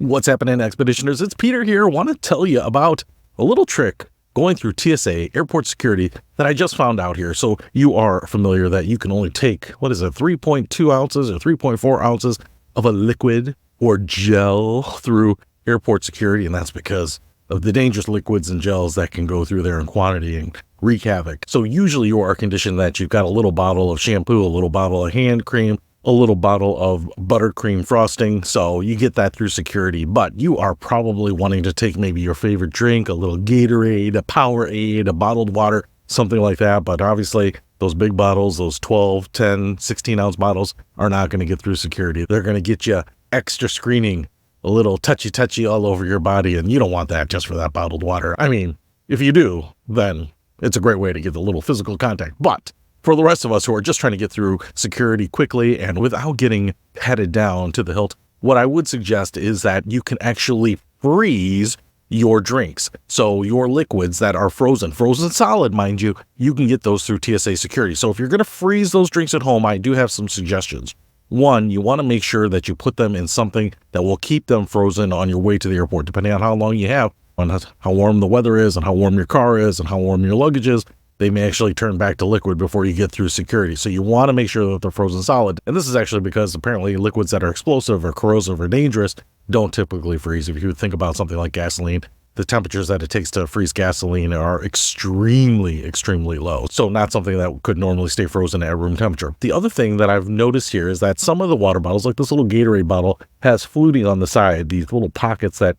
What's happening, Expeditioners? It's Peter here. I want to tell you about a little trick going through TSA, airport security, that I just found out here. So you are familiar that you can only take, 3.2 ounces or 3.4 ounces of a liquid or gel through airport security, and that's because of the dangerous liquids and gels that can go through there in quantity and wreak havoc. So usually you are conditioned that you've got a little bottle of shampoo, a little bottle of hand cream, a little bottle of buttercream frosting, so you get that through security. But you are probably wanting to take maybe your favorite drink, a little Gatorade, a Powerade, a bottled water, something like that. But obviously those big bottles, those 12, 10, 16-ounce bottles are not going to get through security. They're going to get you extra screening, a little touchy all over your body, and you don't want that just for that bottled water. I mean, if you do, then it's a great way to get a little physical contact. But for the rest of us who are just trying to get through security quickly and without getting headed down to the hilt, what I would suggest is that you can actually freeze your drinks. So your liquids that are frozen solid, mind you, you can get those through TSA security. So if you're going to freeze those drinks at home, I do have some suggestions. One, you want to make sure that you put them in something that will keep them frozen on your way to the airport, depending on how long you have, on how warm the weather is and how warm your car is and how warm your luggage is. They may actually turn back to liquid before you get through security. So you want to make sure that they're frozen solid. And this is actually because apparently liquids that are explosive or corrosive or dangerous don't typically freeze. If you think about something like gasoline, the temperatures that it takes to freeze gasoline are extremely low. So not something that could normally stay frozen at room temperature. The other thing that I've noticed here is that some of the water bottles, like this little Gatorade bottle, has fluting on the side, these little pockets that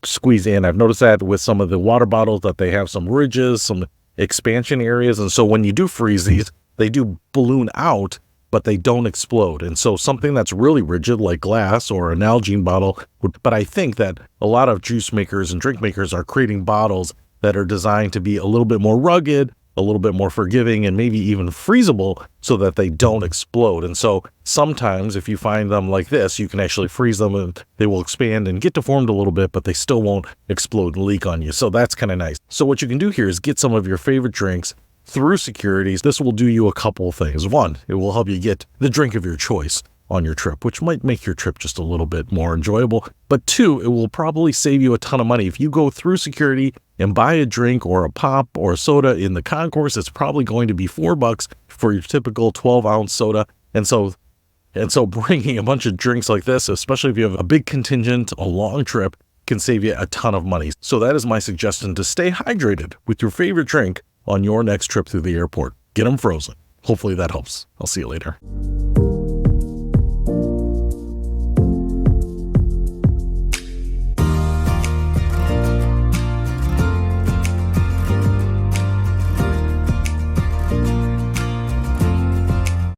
squeeze in. I've noticed that with some of the water bottles that they have some ridges, some expansion areas, and so when you do freeze these, they do balloon out, but they don't explode. And so something that's really rigid like glass or an Nalgene bottle would, but I think that a lot of juice makers and drink makers are creating bottles that are designed to be a little bit more rugged, a little bit more forgiving, and maybe even freezable so that they don't explode. And so sometimes if you find them like this, you can actually freeze them and they will expand and get deformed a little bit, but they still won't explode and leak on you. So that's kind of nice. So what you can do here is get some of your favorite drinks through securities. This will do you a couple of things. One, it will help you get the drink of your choice on your trip, which might make your trip just a little bit more enjoyable. But two, it will probably save you a ton of money. If you go through security and buy a drink or a pop or a soda in the concourse, it's probably going to be $4 for your typical 12-ounce soda. And so bringing a bunch of drinks like this, especially if you have a big contingent, a long trip, can save you a ton of money. So that is my suggestion, to stay hydrated with your favorite drink on your next trip through the airport. Get them frozen. Hopefully that helps. I'll see you later.